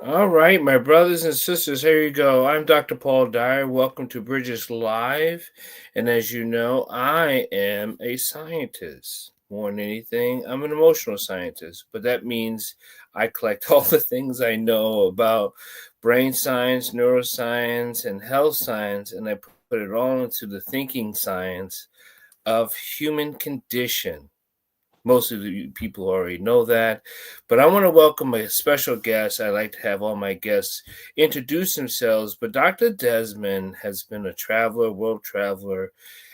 All right, my brothers and sisters, here you go. I'm Dr. Paul Dyer. Welcome to Bridges Live. And as you know, I am a scientist. More than anything, I'm an emotional scientist, but that means I collect all the things I know about brain science, neuroscience, and health science, and I put it all into the thinking science of human condition. Most of the people already know that, but I want to welcome a special guest. I like to have all my guests introduce themselves, but Dr. Desmond has been a traveler, world traveler,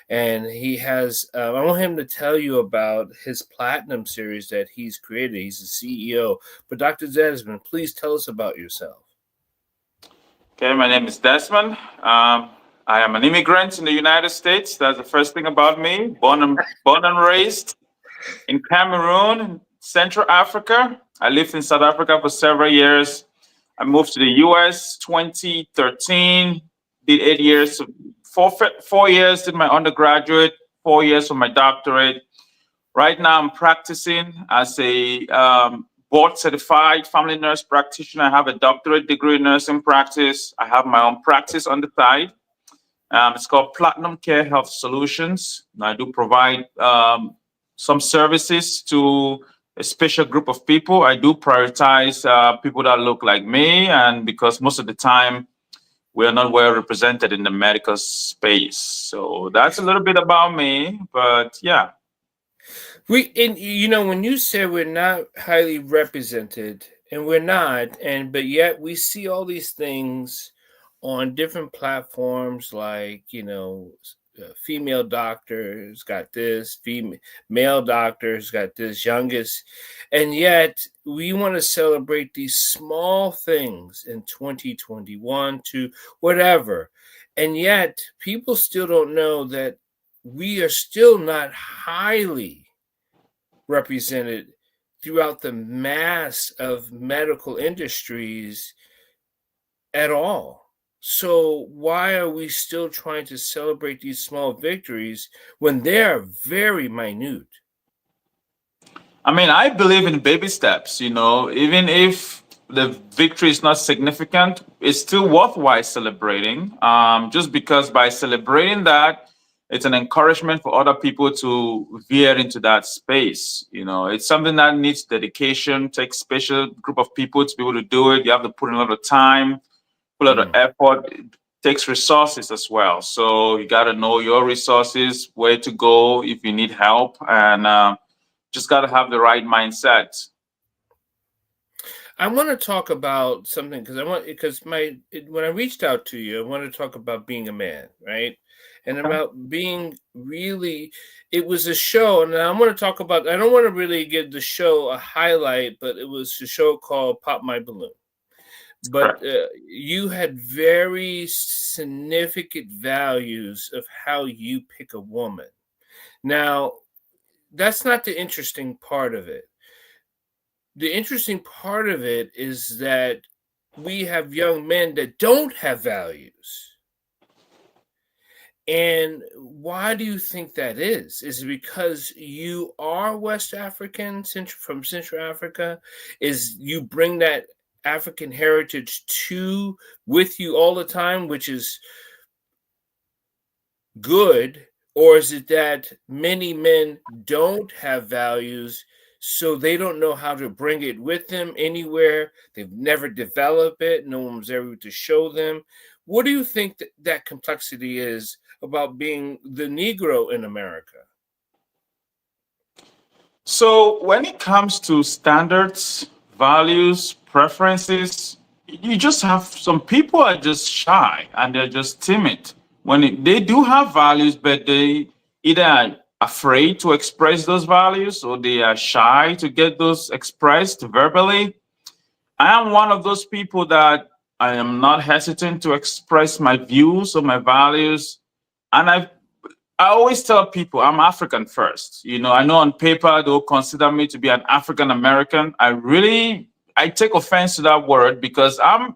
and he has, I want him to tell you about his Platinum series that he's created. He's the CEO. But Dr. Desmond, please tell us about yourself. Okay, my name is Desmond. I am an immigrant in the United States. That's the first thing about me. Born and raised in Cameroon, Central Africa. I lived in South Africa for several years. I moved to the US 2013, did 8 years, 4 years did my undergraduate, 4 years for my doctorate. Right now, I'm practicing as a board certified family nurse practitioner. I have a doctorate degree in nursing practice. I have my own practice on the side. It's called PlatinumCare Health Solutions. I do provide some services to a special group of people. I do prioritize people that look like me, and because most of the time we are not well represented in the medical space. So that's a little bit about me, but yeah. When you said we're not highly represented, and we're not, but yet we see all these things on different platforms, like female doctors got this, male doctors got this, youngest, and yet we want to celebrate these small things in 2021 to whatever, and yet people still don't know that we are still not highly represented throughout the mass of medical industries at all. So why are we still trying to celebrate these small victories when they're very minute? I mean, I believe in baby steps, even if the victory is not significant, it's still worthwhile celebrating. Just because by celebrating that, it's an encouragement for other people to veer into that space. It's something that needs dedication, takes special group of people to be able to do it. You have to put in a lot of time, put a lot of effort. It takes resources as well. So you got to know your resources, where to go if you need help, and just got to have the right mindset. I want to talk about something because when I reached out to you, I want to talk about being a man, right? And about being really, it was a show, and I want to talk about. I don't want to really give the show a highlight, but it was a show called "Pop My Balloon." But you had very significant values of how you pick a woman. Now, that's not the interesting part of it. The interesting part of it is that we have young men that don't have values. And why do you think that is? Is it because you are West African, from Central Africa? Is you bring that African heritage with you all the time, which is good? Or is it that many men don't have values, so they don't know how to bring it with them anywhere? They've never developed it. No one was ever to show them. What do you think that complexity is about being the Negro in America? So when it comes to standards, values, preferences, you just have some people are just shy and they're just timid. They do have values, but they either are afraid to express those values or they are shy to get those expressed verbally. I am one of those people that I am not hesitant to express my views or my values. And I always tell people I'm African first. I know on paper they'll consider me to be an African American. I take offense to that word because I'm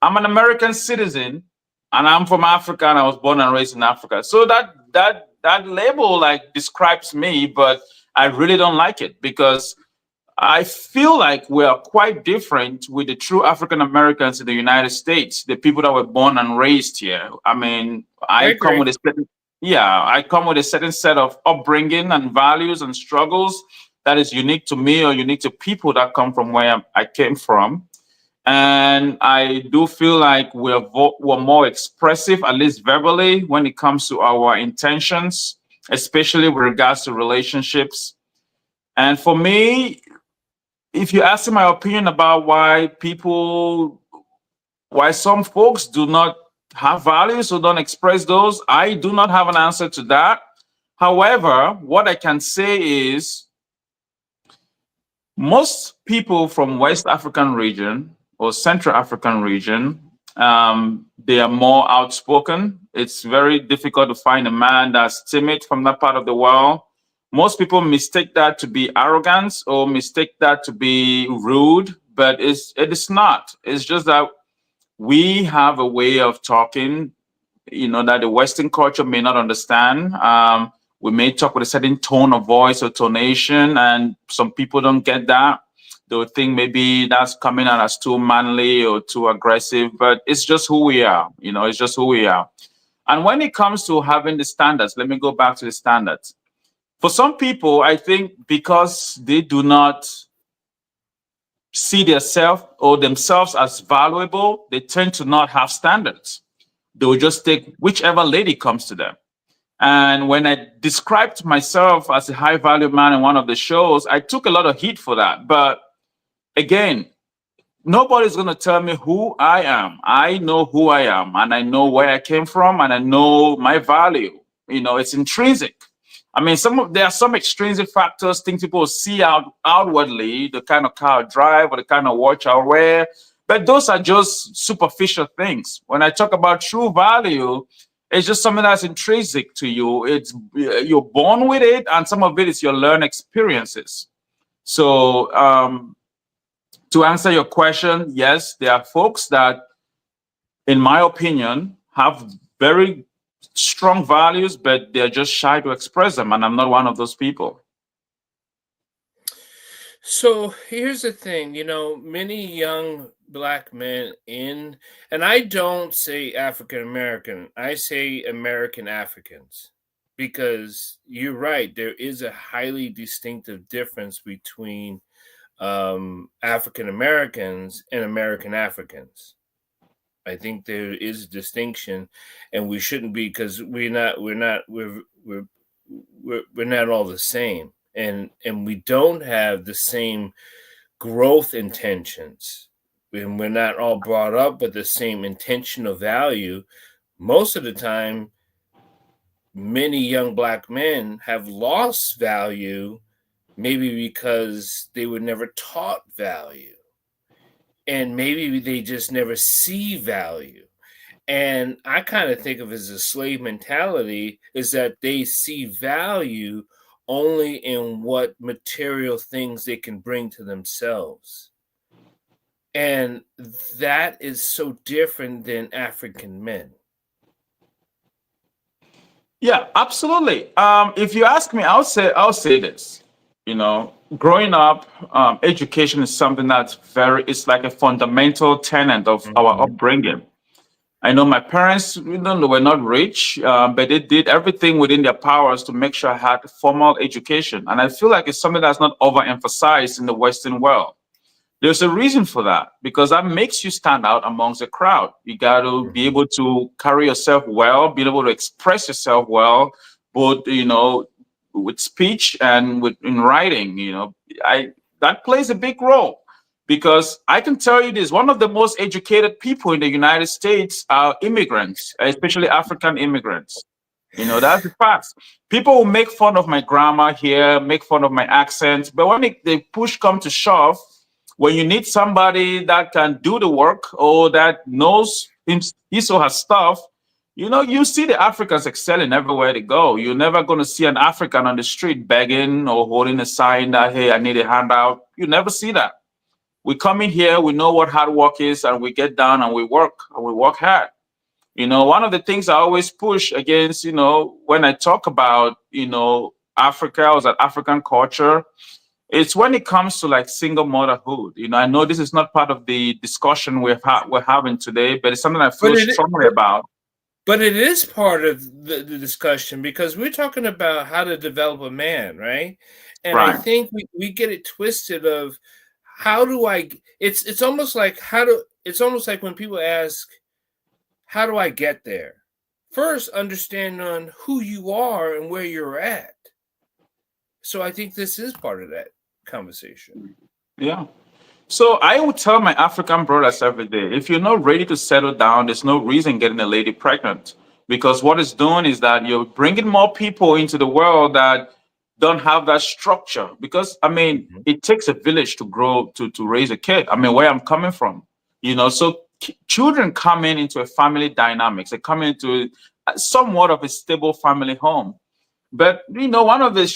an American citizen and I'm from Africa and I was born and raised in Africa. So that label like describes me, but I really don't like it because I feel like we are quite different with the true African Americans in the United States, the people that were born and raised here. I mean, I I come agree. with a certain, yeah, I come with a certain set of upbringing and values and struggles that is unique to me or unique to people that come from where I came from. And I do feel like we're more expressive, at least verbally, when it comes to our intentions, especially with regards to relationships. And for me, if you ask me my opinion about why some folks do not have values or don't express those, I do not have an answer to that. However, what I can say is most people from West African region or Central African region, they are more outspoken. It's very difficult to find a man that's timid from that part of the world. Most people mistake that to be arrogance or mistake that to be rude, but it is not. It's just that we have a way of talking, that the Western culture may not understand. We may talk with a certain tone of voice or tonation, and some people don't get that. They'll think maybe that's coming out as too manly or too aggressive, but it's just who we are. It's just who we are. And when it comes to having the standards, let me go back to the standards. For some people, I think because they do not see themselves as valuable, they tend to not have standards. They will just take whichever lady comes to them. And when I described myself as a high value man in one of the shows, I took a lot of heat for that. But again, nobody's going to tell me who I am. I know who I am, and I know where I came from, and I know my value. It's intrinsic. I mean, there are some extrinsic factors, things people see outwardly, the kind of car I drive or the kind of watch I wear, but those are just superficial things. When I talk about true value, it's just something that's intrinsic to you. You're born with it, and some of it is your learned experiences. So, to answer your question, yes, there are folks that, in my opinion, have very strong values, but they're just shy to express them, and I'm not one of those people. So here's the thing, many young black men and I don't say African American, I say American Africans, because you're right, there is a highly distinctive difference between African Americans and American Africans. I think there is a distinction, and we shouldn't be, because we're not all the same, and we don't have the same growth intentions, and we're not all brought up with the same intentional value. Most of the time, many young black men have lost value, maybe because they were never taught value, and maybe they just never see value. And I kind of think of it as a slave mentality, is that they see value only in what material things they can bring to themselves. And that is so different than African men. Yeah, absolutely. If you ask me, I'll say this. Growing up, education is something it's like a fundamental tenet of our upbringing. I know my parents, they were not rich, but they did everything within their powers to make sure I had formal education. And I feel like it's something that's not overemphasized in the Western world. There's a reason for that, because that makes you stand out amongst the crowd. You got to be able to carry yourself well, be able to express yourself well, both, with speech and in writing. That plays a big role, because I can tell you this: one of the most educated people in the United States are immigrants, especially African immigrants. That's the facts. People will make fun of my grammar here, make fun of my accent, but when the push come to shove, when you need somebody that can do the work or that knows his or her stuff, you see the Africans excelling everywhere they go. You're never going to see an African on the street begging or holding a sign that, hey, I need a handout. You never see that. We come in here, we know what hard work is, and we get down and we work hard. One of the things I always push against, when I talk about, Africa or that African culture, It's when it comes to like single motherhood. I know this is not part of the discussion we're having today, but it's something I But feel it strongly about. but it is part of the discussion because we're talking about how to develop a man, right? And I Right. think we get it twisted of how do I it's almost like how do it's almost like when people ask, how do I get there? First, understand on who you are and where you're at. So I think this is part of that conversation. Yeah. So I would tell my African brothers every day, if you're not ready to settle down, there's no reason getting a lady pregnant. Because what it's doing is that you're bringing more people into the world that don't have that structure. Because I mean, Mhm. it takes a village to grow to raise a kid. I mean, where I'm coming from, so children come into a family dynamics. They come into somewhat of a stable family home. But one of the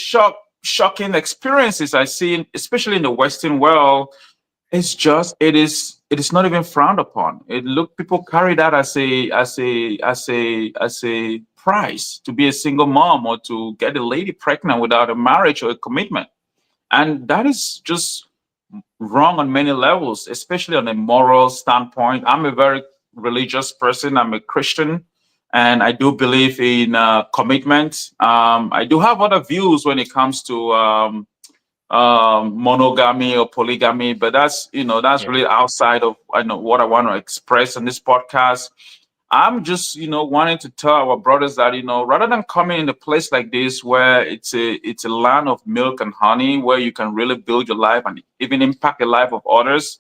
shocking experiences I see, especially in the Western world, it is not even frowned upon. People carry that as a price to be a single mom or to get a lady pregnant without a marriage or a commitment. And that is just wrong on many levels, especially on a moral standpoint. I'm a very religious person. I'm a Christian, and I do believe in commitment. I do have other views when it comes to monogamy or polygamy, but that's Yeah. really outside of what I want to express in this podcast. I'm just wanting to tell our brothers that rather than coming in a place like this where it's a land of milk and honey where you can really build your life and even impact the life of others,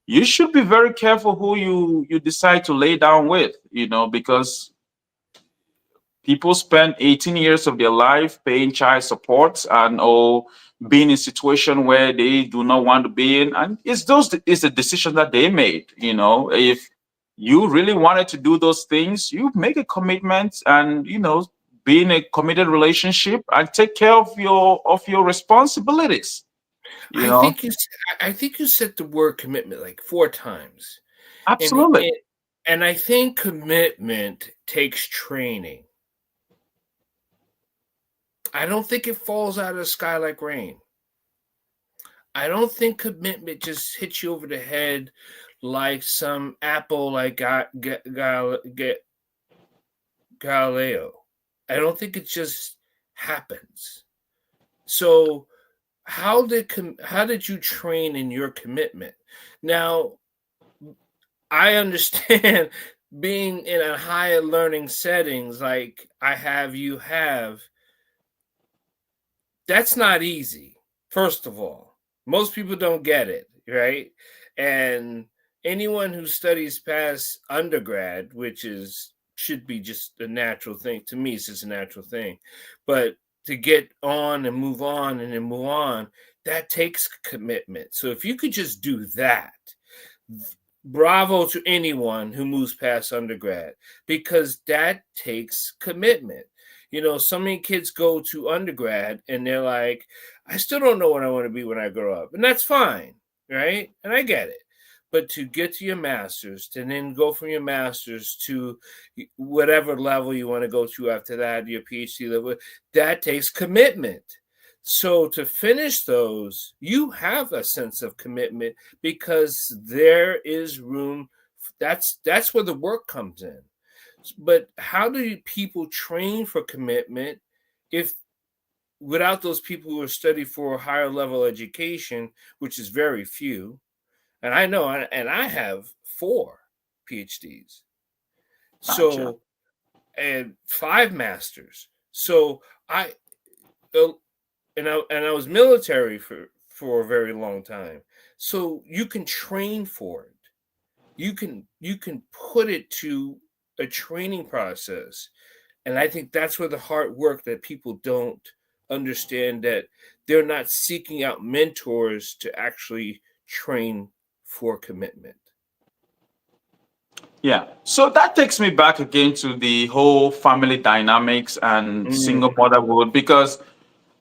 you should be very careful who you decide to lay down with, because people spend 18 years of their life paying child support and or being in a situation where they do not want to be in. And it's a decision that they made. If you really wanted to do those things, you make a commitment and be in a committed relationship and take care of your responsibilities. You I know, think you I think you said the word commitment like 4 times. And absolutely. I think commitment takes training. I don't think it falls out of the sky like rain. I don't think commitment just hits you over the head like some apple like Galileo. I don't think it just happens. So how did you train in your commitment? Now, I understand being in a higher learning settings like you have, that's not easy. First of all, most people don't get it, right? And anyone who studies past undergrad, which is should be just a natural thing to me, it's just a natural thing. But to get on and move on and then move on, that takes commitment. So if you could just do that, bravo to anyone who moves past undergrad because that takes commitment. So many kids go to undergrad and they're like, I still don't know what I want to be when I grow up. And that's fine, right? And I get it. But to get to your master's, to then go from your master's to whatever level you want to go to after that, your PhD level, that takes commitment. So to finish those, you have a sense of commitment because there is room. That's where the work comes in. But how do people train for commitment if without those people who are study for a higher level education, which is very few, and I know, and I have 4 PhDs, Gotcha. so and 5 masters. So I uh, and I was military for a very long time. So you can train for it. You can put it to a training process. And I think that's where the hard work that people don't understand, that they're not seeking out mentors to actually train for commitment. Yeah. So that takes me back again to the whole family dynamics and single Mm. motherhood because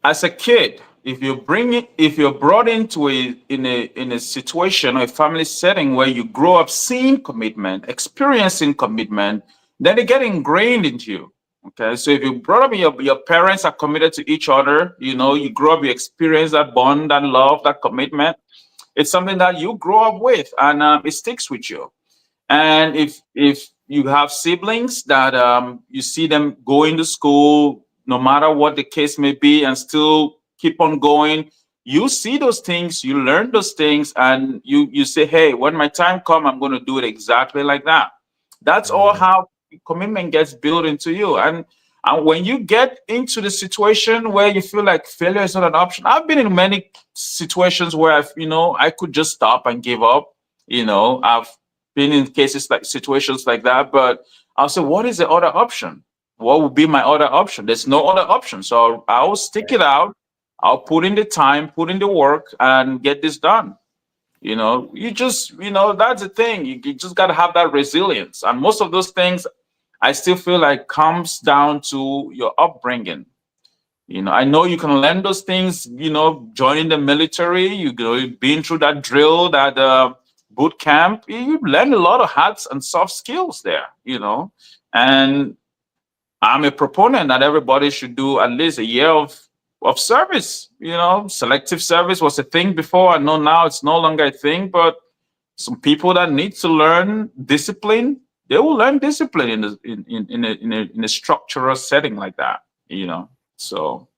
as a kid, if you're brought into a situation or a family setting where you grow up seeing commitment, experiencing commitment, then they get ingrained into you. Okay, so if you brought up your parents are committed to each other, you grow up, you experience that bond, that love, that commitment. It's something that you grow up with, and it sticks with you. And if you have siblings that you see them going to school, no matter what the case may be, and still keep on going, you see those things, you learn those things, and you say, hey, when my time comes, I'm going to do it exactly like that. That's all Mhm. how commitment gets built into you. And when you get into the situation where you feel like failure is not an option, I've been in many situations where I could just stop and give up. I've been in cases like situations like that, but I'll say, what is the other option? What would be my other option? There's no other option. So I'll stick it out. I'll put in the time, put in the work, and get this done. That's the thing. You just got to have that resilience. And most of those things, I still feel like comes down to your upbringing. I know you can learn those things, joining the military, being through that drill, that boot camp, you learn a lot of hard and soft skills there. And I'm a proponent that everybody should do at least a year of service. Selective service was a thing before. I know now it's no longer a thing, but some people that need to learn discipline, they will learn discipline in a structural setting like that. So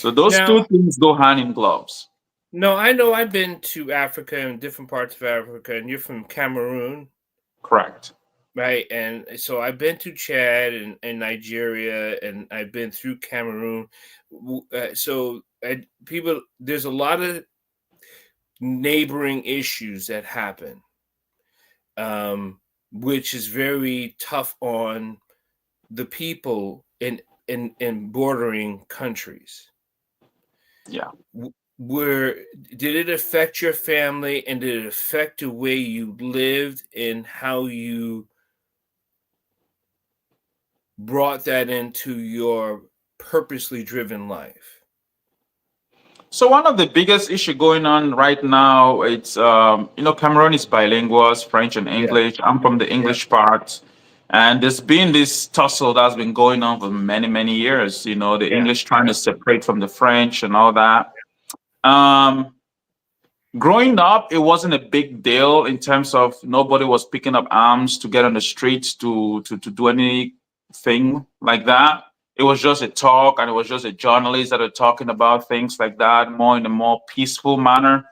those two Now, things go hand in gloves. no, I know I've been to Africa and different parts of Africa, and you're from Cameroon, Correct. right? And so I've been to Chad and Nigeria, and I've been through Cameroon. People, there's a lot of neighboring issues that happen, um, which is very tough on the people in bordering countries. Yeah. Where did it affect your family, and did it affect the way you lived and how you brought that into your purposely driven life? So one of the biggest issue going on right now, it's Cameroon is bilingual, it's French and Yeah, English. I'm from the yeah, English part, and there's been this tussle that's been going on for many many years. The yeah, English trying yeah. to separate from the French and all that. Um, Growing up, it wasn't a big deal in terms of nobody was picking up arms to get on the streets to do anything like that. It was just a talk, and it was just a journalist that are talking about things like that, more in a more peaceful manner.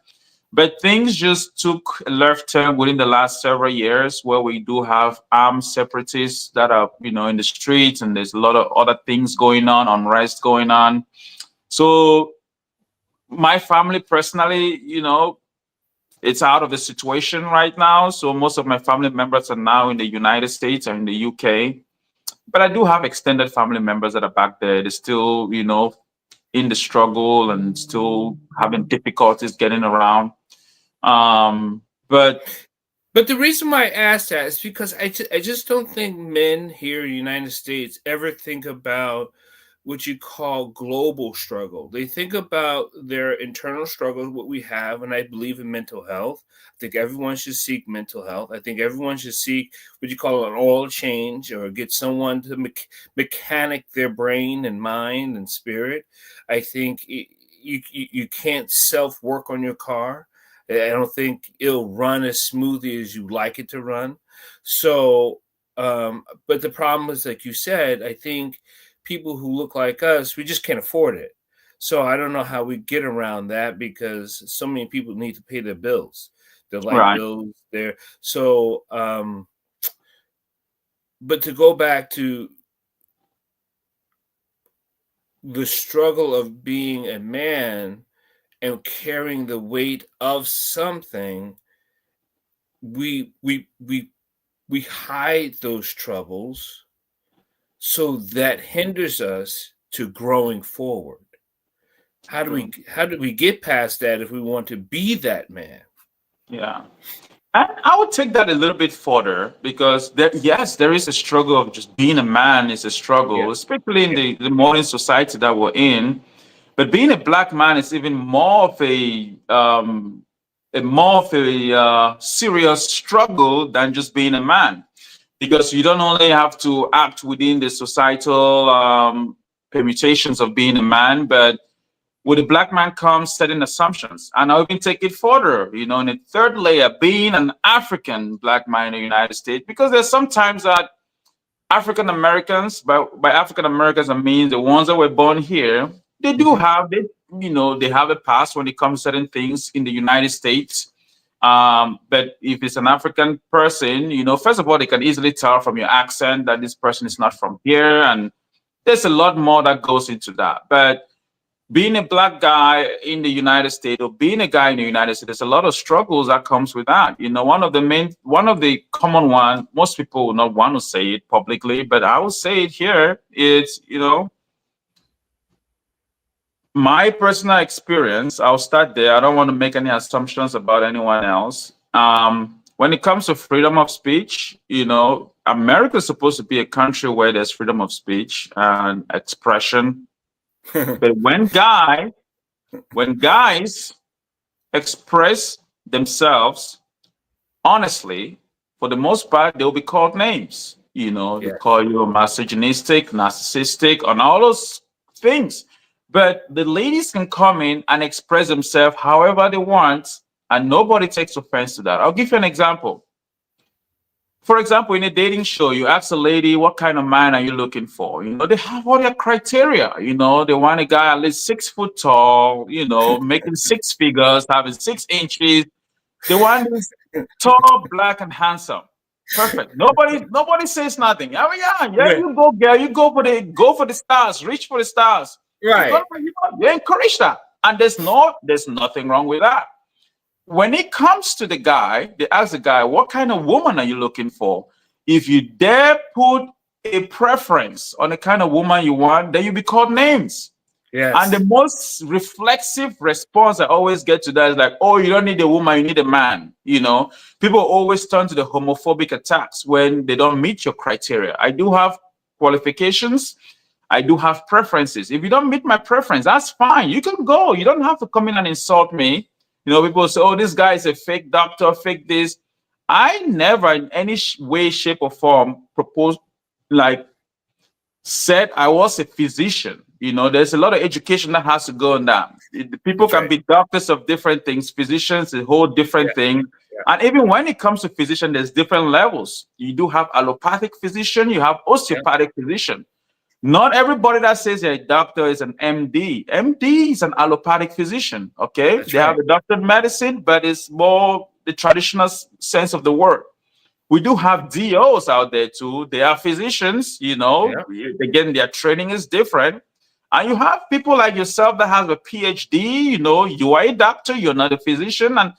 But things just took a left turn within the last several years, where we do have armed separatists that are, in the streets, and there's a lot of other things going on, unrest going on. So my family personally, it's out of the situation right now. So most of my family members are now in the United States or in the UK. But I do have extended family members that are back there. They're still, in the struggle and still having difficulties getting around. But But the reason why I asked that is because I just don't think men here in the United States ever think about what you call global struggle. They think about their internal struggles, what we have, and I believe in mental health. I think everyone should seek mental health. I think everyone should seek what you call an oil change or get someone to mechanic their brain and mind and spirit. I think you can't self work on your car. I don't think it'll run as smoothly as you like it to run. So, but the problem is, like you said, I think people who look like us, we just can't afford it. So I don't know how we get around that because so many people need to pay their bills, their light right, bills, their so. But to go back to the struggle of being a man and carrying the weight of something, we hide those troubles, so that hinders us to growing forward. true. How do we get past that if we want to be that man? Yeah. And I would take that a little bit further, because yes, there is a struggle of just being a man is a Yeah, struggle, especially in yeah, the modern society that we're in. But being a black man is even more of a serious struggle than just being a man, because you don't only have to act within the societal permutations of being a man, but with a black man comes certain assumptions. And I'll even take it further, in the third layer, being an African black man in the United States, because there's sometimes that African Americans, by African Americans, I mean the ones that were born here, they do have they have a past when it comes to certain things in the United States. But if it's an African person, first of all, they can easily tell from your accent that this person is not from here, and there's a lot more that goes into that. But being a black guy in the United States, or being a guy in the United States, there's a lot of struggles that comes with that. One of the common one, most people will not want to say it publicly, but I will say it here. It's, my personal experience. I'll start there. I don't want to make any assumptions about anyone else. When it comes to freedom of speech, America is supposed to be a country where there's freedom of speech and expression. But when guys express themselves honestly, for the most part, they'll be called names. They call you misogynistic, narcissistic, and all those things. But the ladies can come in and express themselves however they want, and nobody takes offense to that. I'll give you an example. For example, in a dating show, you ask a lady, what kind of man are you looking for? They have all their criteria. They want a guy at least 6 foot tall, making 6 figures, having 6 inches. They want this tall, black, and handsome. Perfect. Nobody says nothing. Oh yeah, you go, girl. You go for the stars. Reach for the stars. Right. You encourage that, and there's nothing wrong with that. When it comes to the guy, they ask the guy, what kind of woman are you looking for? If you dare put a preference on the kind of woman you want, then you be called names. Yes. And the most reflexive response I always get to that is like, oh, you don't need a woman, you need a man. People always turn to the homophobic attacks when they don't meet your criteria. I do have qualifications. I do have preferences. If you don't meet my preference, that's fine. You can go. You don't have to come in and insult me. People say, oh, this guy is a fake doctor, fake this. I never in any way, shape, or form said I was a physician. There's a lot of education that has to go on that. People can be doctors of different things. Physicians, a whole different thing. Yeah. And even when it comes to physician, there's different levels. You do have allopathic physician, you have osteopathic physician. Not everybody that says they're a doctor is an MD. MD is an allopathic physician, okay? They have a doctor of medicine, but it's more the traditional sense of the word. We do have DOs out there too. They are physicians, Again, their training is different. And you have people like yourself that have a PhD, you are a doctor, you're not a physician. And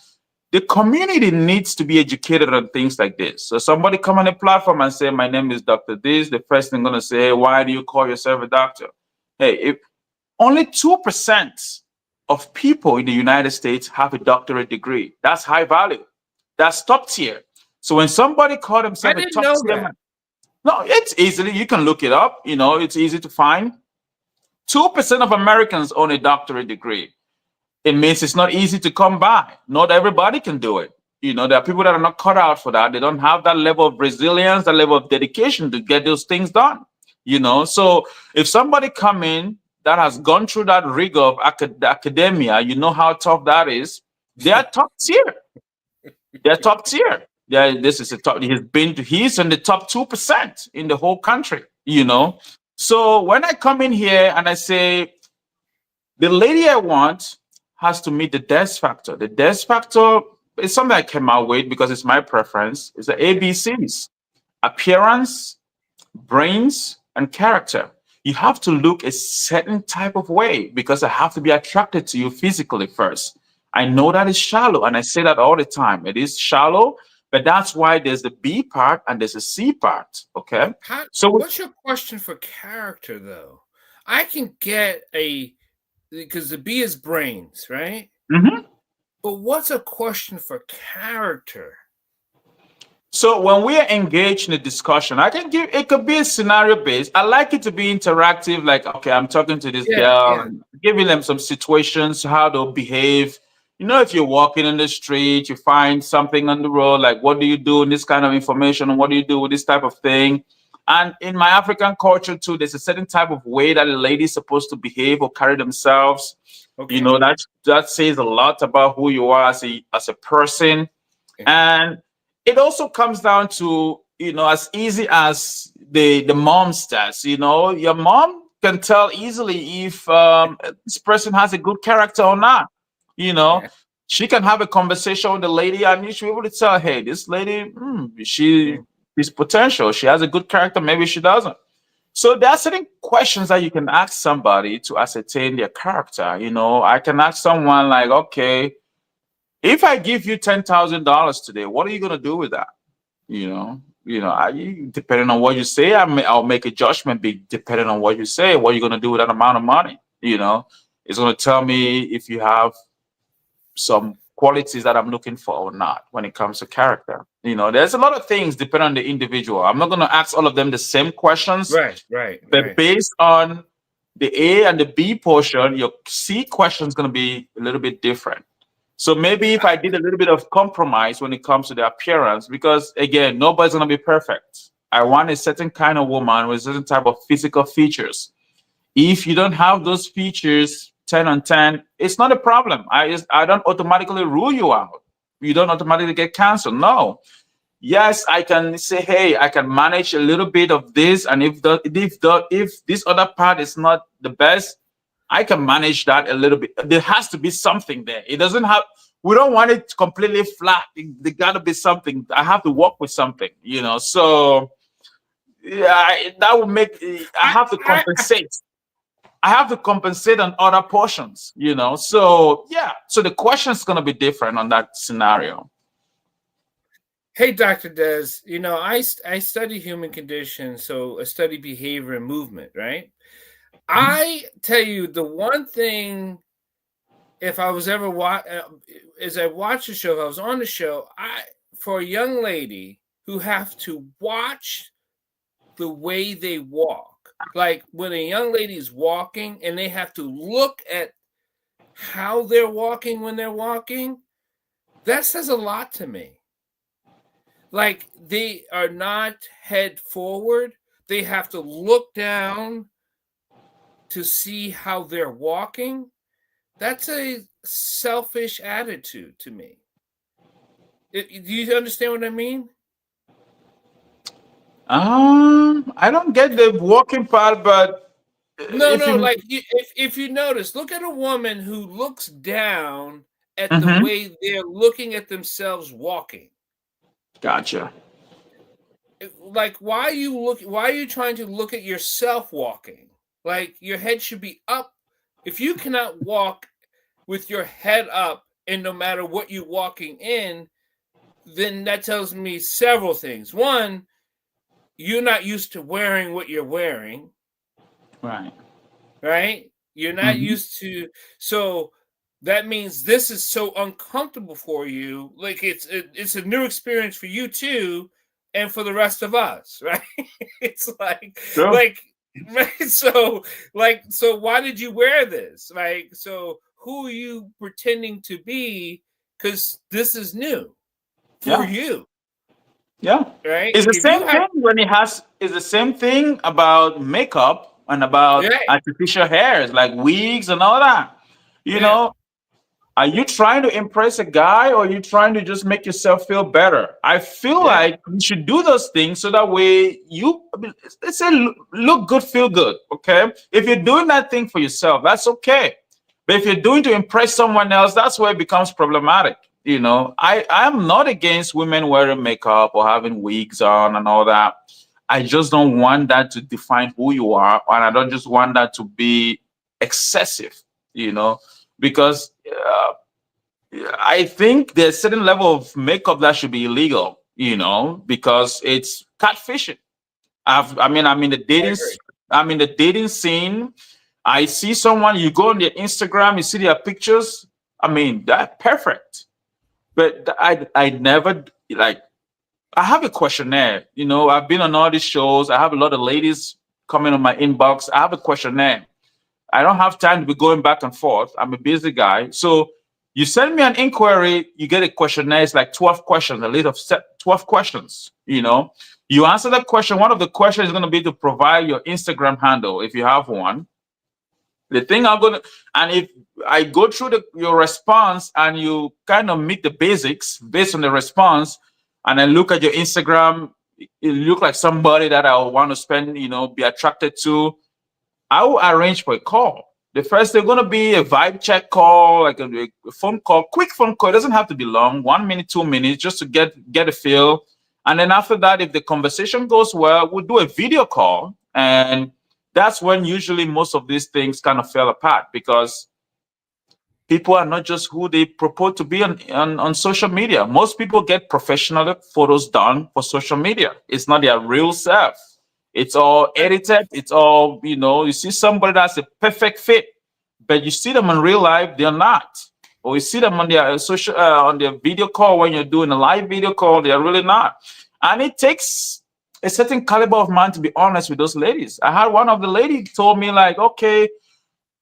the community needs to be educated on things like this. So somebody come on a platform and say, my name is Dr. This, the first thing going to say, why do you call yourself a doctor? Hey, if only 2% of people in the United States have a doctorate degree, that's high value. That's top tier. So when somebody called himself a top tier, no, it's easily, you can look it up, it's easy to find. 2% of Americans own a doctorate degree. It means it's not easy to come by. Not everybody can do it. There are people that are not cut out for that. They don't have that level of resilience, that level of dedication to get those things done. So if somebody come in that has gone through that rigor of academia, how tough that is. They are top tier. They're top tier. Yeah, this is a top. He's in the top 2% in the whole country. So when I come in here and I say the lady I want has to meet the desk factor. The desk factor is something I came out with because it's my preference. It's the ABCs: appearance, brains, and character. You have to look a certain type of way because I have to be attracted to you physically first. I know that is shallow, and I say that all the time. It is shallow, but that's why there's the B part and there's a C part. Okay. So what's your question for character, though? I can get because the B is brains, right? Mm-hmm. But what's a question for character? So when we are engaged in a discussion, it could be a scenario based. I like it to be interactive. Like, okay, I'm talking to this girl, giving them some situations, how they'll behave. If you're walking in the street, you find something on the road, like what do you do in this kind of information, and what do you do with this type of thing? And in my African culture too, there's a certain type of way that a lady is supposed to behave or carry themselves. Okay. That says a lot about who you are as a person. Yeah. And it also comes down to, as easy as the mom stats. Your mom can tell easily if this person has a good character or not. you know Yeah. she can have a conversation with the lady, and you should be able to tell, hey, this lady, she Mm. is potential, she has a good character, maybe she doesn't. So there are certain questions that you can ask somebody to ascertain their character. I can ask someone like, okay, if I give you $10,000 today, what are you going to do with that? Depending on what you say, I'll make a judgment depending on what you say, what you're going to do with that amount of money. It's going to tell me if you have some qualities that I'm looking for or not when it comes to character. There's a lot of things depending on the individual. I'm not going to ask all of them the same questions, Right. Right. but Right. based on the A and the B portion, your C question is going to be a little bit different. So maybe if I did a little bit of compromise when it comes to the appearance, because again, nobody's going to be perfect. I want a certain kind of woman with a certain type of physical features. If you don't have those features 10 on 10, it's not a problem. I don't automatically rule you out. You don't automatically get canceled. No. Yes, I can say, hey, I can manage a little bit of this, and if this other part is not the best, I can manage that a little bit. There has to be something there. It doesn't have. We don't want it completely flat. There got to be something. I have to work with something. So yeah, that would make. I I, have to I, compensate. I have to compensate on other portions. So yeah. So the question is going to be different on that scenario. Hey, Dr. Des, I study human conditions, so I study behavior and movement, right? I tell you, the one thing, if I was ever as I watched the show, if I was on the show, for a young lady who have to watch the way they walk, like when a young lady is walking and they have to look at how they're walking when they're walking, that says a lot to me. Like they are not head forward. They have to look down to see how they're walking. That's a selfish attitude to me. Do you understand what I mean? I don't get the walking part, but No, if no. you, Like if you notice, look at a woman who looks down at the Mhm. way they're looking at themselves walking. Gotcha. Like, why are you looking? Why are you trying to look at yourself walking? Like, your head should be up. If you cannot walk with your head up, and no matter what you're walking in, then that tells me several things. One, you're not used to wearing what you're wearing, Right. right? You're not Mhm. used to, so that means this is so uncomfortable for you. Like it's a new experience for you too, and for the rest of us, right? It's Sure. like right. So why did you wear this? Like, so who are you pretending to be? Because this is new for Yeah. you, Yeah. right? It's the If you same have, thing when it has. It's the same thing about makeup and about right, artificial hairs, like wigs and all that. You yeah, know, Are you trying to impress a guy, or are you trying to just make yourself feel better? I feel yeah, like you should do those things so that way let's say, look good, feel good. Okay. If you're doing that thing for yourself, that's okay. But if you're doing to impress someone else, that's where it becomes problematic. I'm not against women wearing makeup or having wigs on and all that. I just don't want that to define who you are. And I don't just want that to be excessive, you know, because I think there's a certain level of makeup that should be illegal, because it's catfishing. I'm in the I dating, agree. I'm in the dating scene. I see someone, you go on their Instagram, you see their pictures. I mean, that's perfect. But I never like. I have a questionnaire. I've been on all these shows. I have a lot of ladies coming on my inbox. I have a questionnaire. I don't have time to be going back and forth. I'm a busy guy, so You send me an inquiry, you get a questionnaire. It's like 12 questions, a list of 12 questions. You answer that question. One of the questions is going to be to provide your Instagram handle if you have one. The thing I'm going to, and if I go through your response and you kind of meet the basics based on the response, and I look at your Instagram, it look like somebody that I want to spend, be attracted to, I will arrange for a call. The first, there's going to be a vibe check call, like a phone call, quick phone call. It doesn't have to be long, 1 minute, 2 minutes, just to get a feel. And then after that, if the conversation goes well, we'll do a video call. And that's when usually most of these things kind of fell apart, because people are not just who they purport to be on social media. Most people get professional photos done for social media. It's not their real self. It's all edited. It's all, you see somebody that's a perfect fit, but you see them in real life, they're not. Or you see them on their on their video call, when you're doing a live video call, they're really not. And it takes a certain caliber of man to be honest with those ladies. I had one of the ladies told me, like, okay,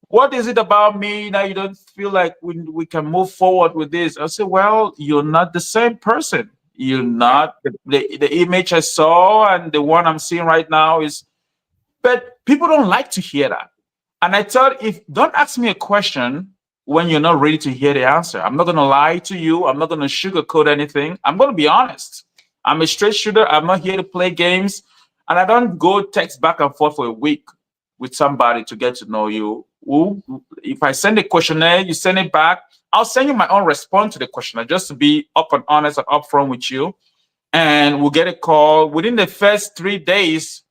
what is it about me that you don't feel like we can move forward with this? I said, well, you're not the same person. You're not the image I saw and the one I'm seeing right now is, but people don't like to hear that. And I thought, don't ask me a question when you're not ready to hear the answer. I'm not going to lie to you. I'm not going to sugarcoat anything. I'm going to be honest. I'm a straight shooter. I'm not here to play games. And I don't go text back and forth for a week with somebody to get to know you. If I send a questionnaire, you send it back, I'll send you my own response to the questionnaire, just to be up and honest and upfront with you. And we'll get a call. Within the first 3 days,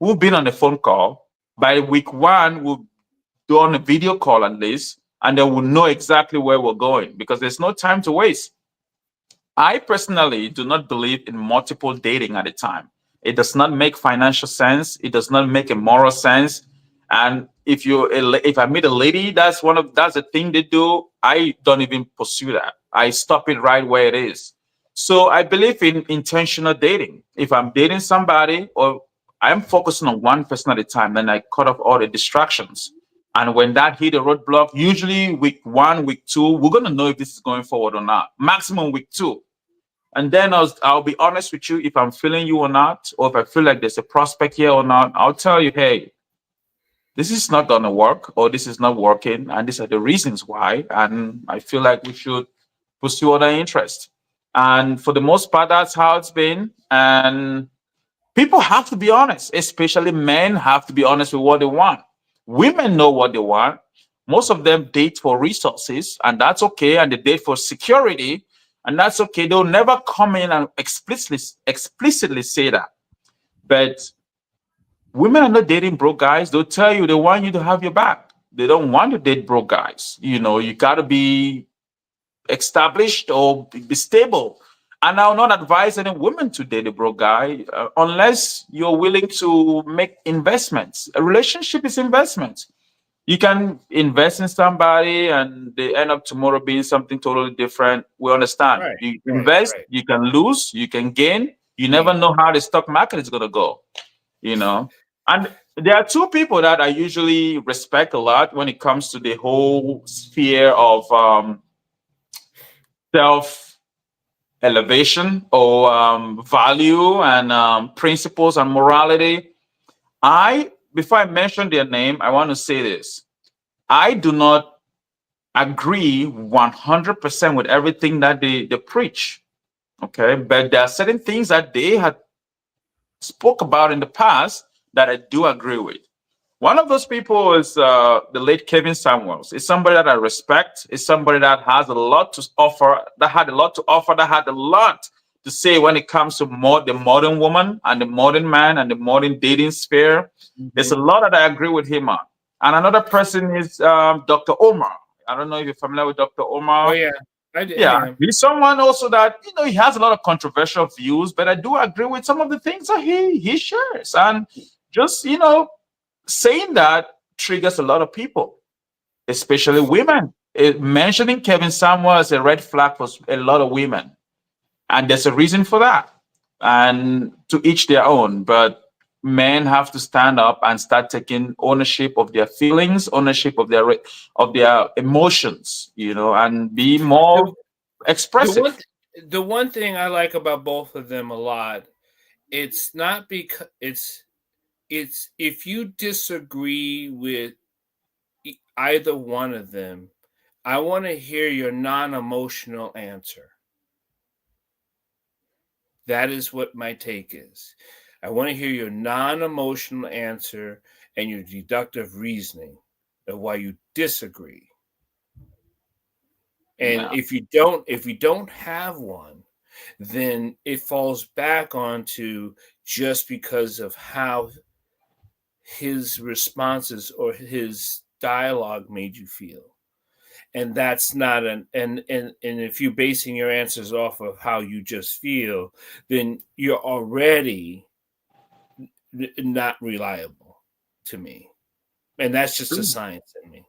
we'll be on the phone call. By week 1, we'll do on a video call at least, and then we'll know exactly where we're going, because there's no time to waste. I personally do not believe in multiple dating at a time. It does not make financial sense. It does not make a moral sense. And if I meet a lady, that's a thing they do, I don't even pursue that. I stop it right where it is. So I believe in intentional dating. If I'm dating somebody, or I'm focusing on one person at a time, then I cut off all the distractions. And when that hit a roadblock, usually week 1, week 2, we're going to know if this is going forward or not. Maximum week 2. And then I'll be honest with you, if I'm feeling you or not, or if I feel like there's a prospect here or not, I'll tell you, hey, this is not going to work, or this is not working, and these are the reasons why. And I feel like we should pursue other interests. And for the most part, that's how it's been. And people have to be honest, especially men have to be honest with what they want. Women know what they want. Most of them date for resources, and that's okay. And they date for security, and that's okay. They'll never come in and explicitly say that. But women are not dating broke guys. They'll tell you they want you to have your back. They don't want to date broke guys. You got to be established or be stable. And I'll not advise any women to date a broke guy unless you're willing to make investments. A relationship is investment. You can invest in somebody and they end up tomorrow being something totally different. We understand. Right, You invest, you can lose, you can gain. You never know how the stock market is going to go, And there are two people that I usually respect a lot when it comes to the whole sphere of self elevation or value and principles and morality. Before I mention their name, I want to say this. I do not agree 100% with everything that they preach. Okay. But there are certain things that they had spoke about in the past that I do agree with. One of those people is the late Kevin Samuels. It's somebody that I respect. It's somebody that has a lot to offer, that had a lot to say when it comes to the modern woman and the modern man and the modern dating sphere. Mm-hmm. There's a lot that I agree with him on. And another person is Dr. Omar. I don't know if you're familiar with Dr. Omar. Oh, yeah. Yeah, he's someone also that, he has a lot of controversial views, but I do agree with some of the things that he shares. And just, saying that triggers a lot of people, especially women. Mentioning Kevin Samuel is a red flag for a lot of women. And there's a reason for that. And to each their own. But men have to stand up and start taking ownership of their feelings, ownership of their emotions, and be more The, the expressive. one the one thing I like about both of them a lot, it's not because it's if you disagree with either one of them, I want to hear your non-emotional answer. That is what my take is. I want to hear your non-emotional answer and your deductive reasoning of why you disagree. And Yeah. if you don't have one, then it falls back onto just because of how his responses or his dialogue made you feel. And that's not and if you're basing your answers off of how you just feel, then you're already not reliable to me. And that's just the science in me.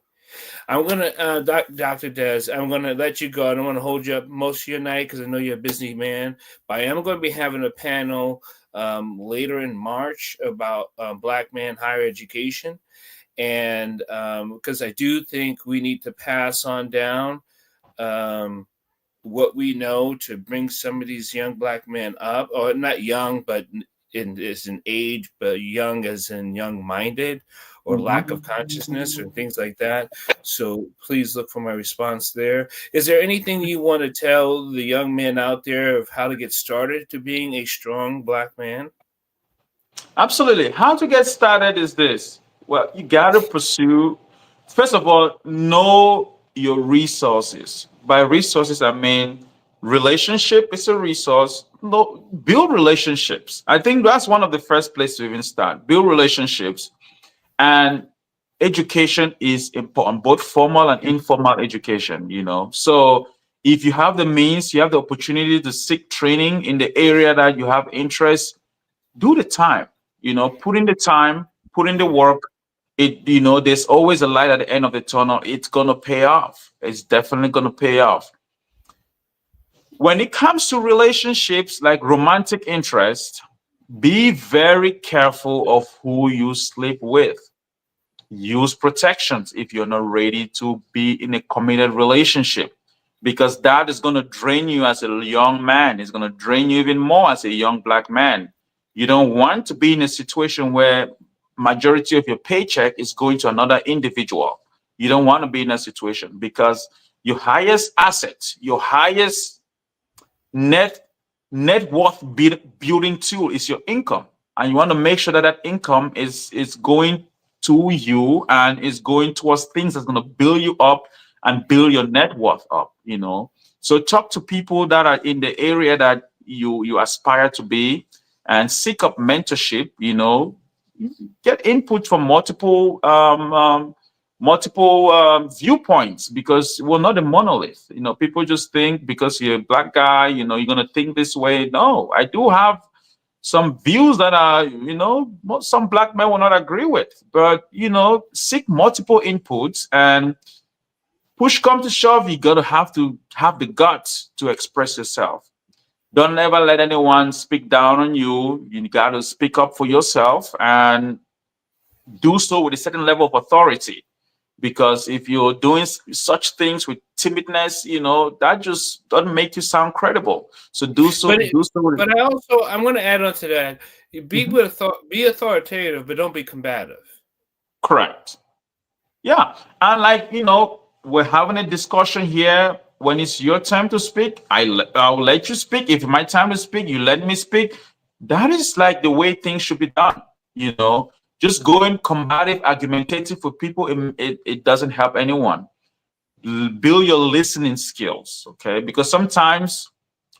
I'm gonna, Dr. Des, I'm gonna let you go. I don't want to hold you up most of your night because I know you're a busy man. But I am going to be having a panel later in March about Black man higher education, and because I do think we need to pass on down um, what we know to bring some of these young Black men up, or not young, but as in age, but young as in young-minded, or lack Mhm. of consciousness, or things like that. So please look for my response there. Is there anything you want to tell the young men out there of how to get started to being a strong Black man? Absolutely. How to get started is this. Well, you got to pursue, first of all, know your resources. By resources, I mean relationship is a resource. No, build relationships. I think that's one of the first places to even start. Build relationships. And education is important, both formal and informal education. So if you have the means, you have the opportunity to seek training in the area that you have interest, do the time, put in the time, put in the work. There's always a light at the end of the tunnel. It's going to pay off. It's definitely going to pay off. When it comes to relationships like romantic interest, be very careful of who you sleep with. Use protections if you're not ready to be in a committed relationship, because that is going to drain you as a young man. It's going to drain you even more as a young Black man. You don't want to be in a situation where majority of your paycheck is going to another individual. You don't want to be in that situation, because your highest asset, your highest net net worth building tool is your income, and you want to make sure that that income is going to you and is going towards things that's going to build you up and build your net worth up. So talk to people that are in the area that you aspire to be, and seek up mentorship. Get input from multiple viewpoints, because we're not a monolith. People just think because you're a Black guy, you're going to think this way. No, I do have some views that are, some Black men will not agree with, but, seek multiple inputs, and push come to shove, you got to have the guts to express yourself. Don't ever let anyone speak down on you. You got to speak up for yourself, and do so with a certain level of authority, because if you're doing such things with timidness, that just doesn't make you sound credible. So do so But do so with, I'm going to add on to that. Mhm. Be authoritative, but don't be combative. Correct. Yeah. And like, we're having a discussion here. When it's your time to speak, I'll let you speak. If it's my time to speak, you let me speak. That is like the way things should be done. Just going combative, argumentative for people, it doesn't help anyone. Build your listening skills, okay? Because sometimes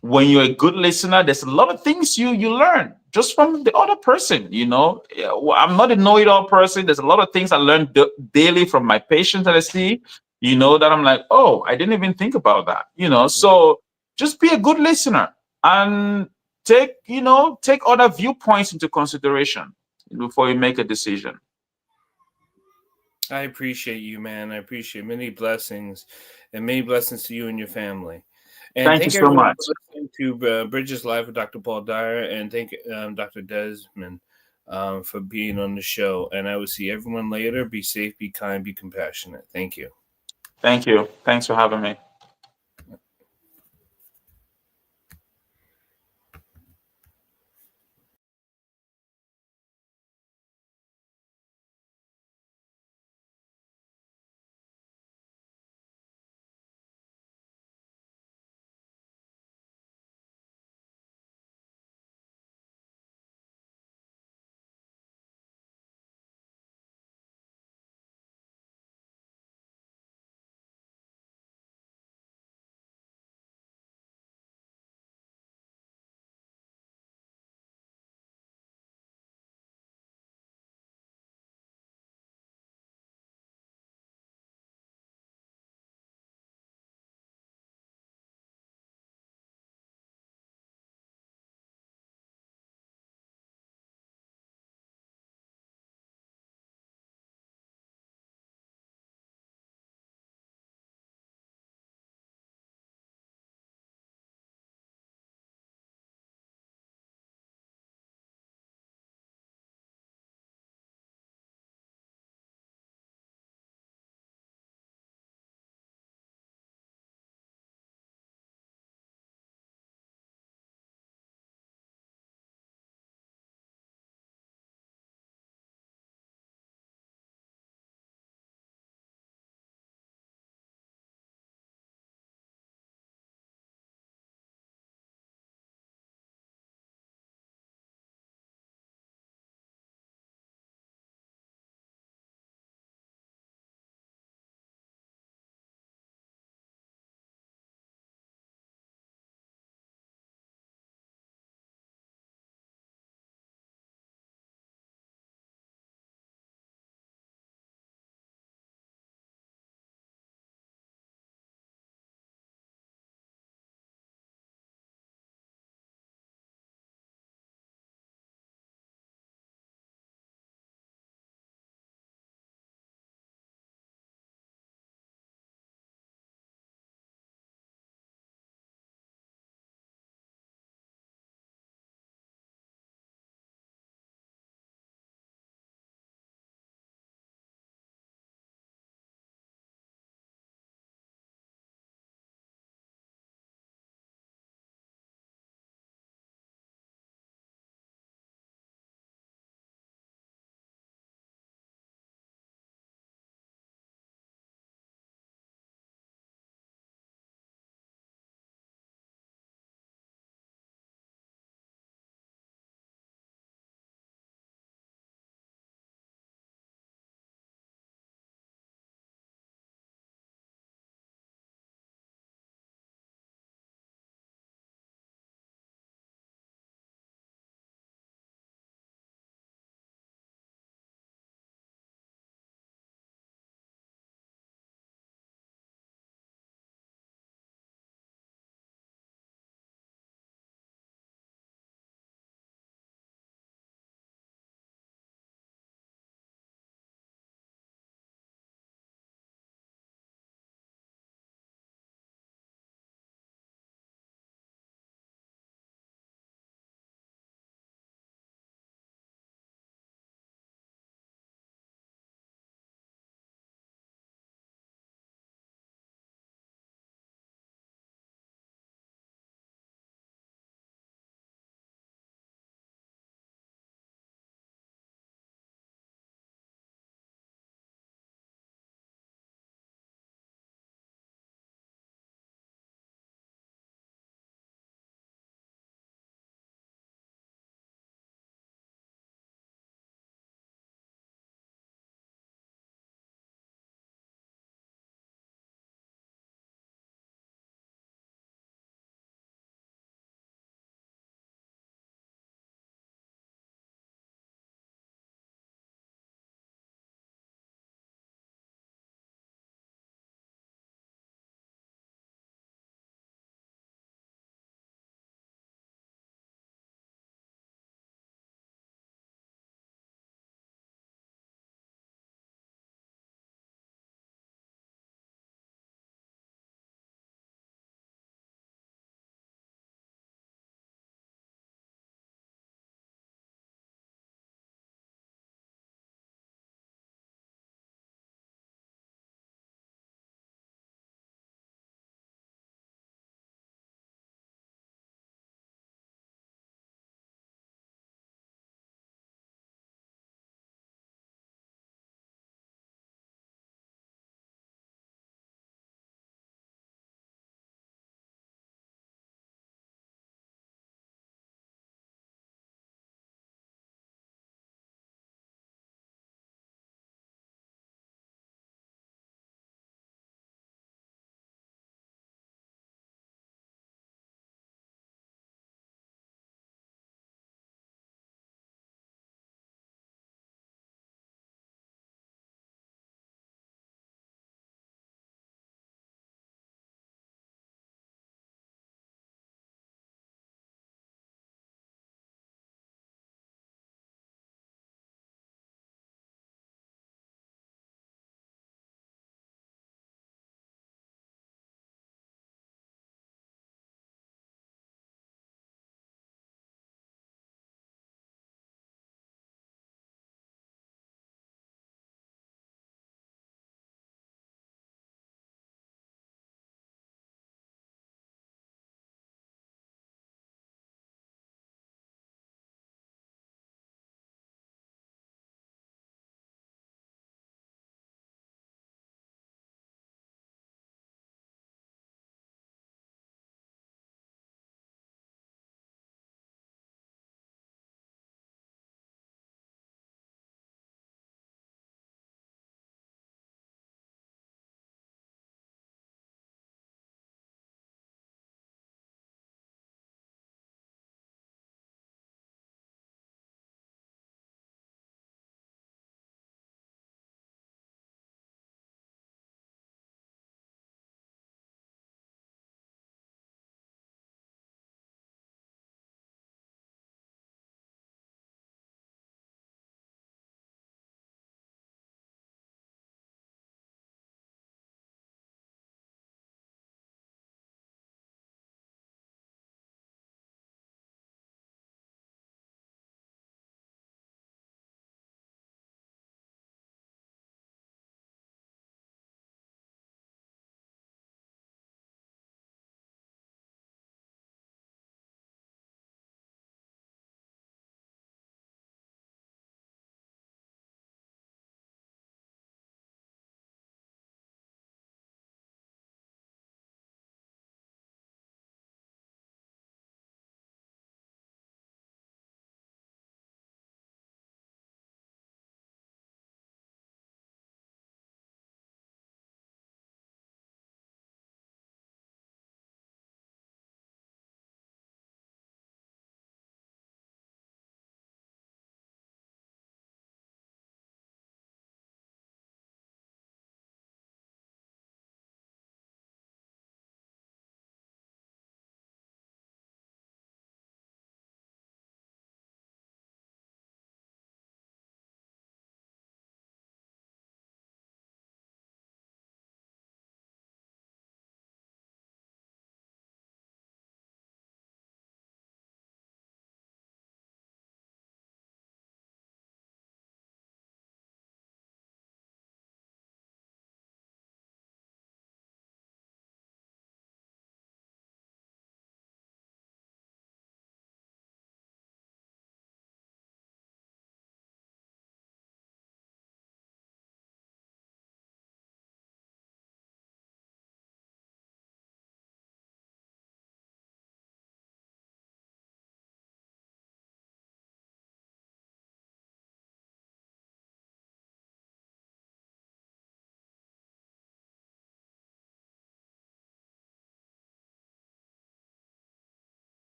when you're a good listener, there's a lot of things you learn just from the other person. Yeah, well, I'm not a know-it-all person. There's a lot of things I learn daily from my patients that I see, that I'm like, oh, I didn't even think about that. So just be a good listener, and take other viewpoints into consideration before you make a decision. I appreciate you, man. I appreciate many blessings, and many blessings to you and your family. And Thank you thank so everyone for much. listening to Bridges Live with Dr. Paul Dyer, and thank Dr. Desmond for being on the show. And I will see everyone later. Be safe, be kind, be compassionate. Thank you. Thank you. Thanks for having me.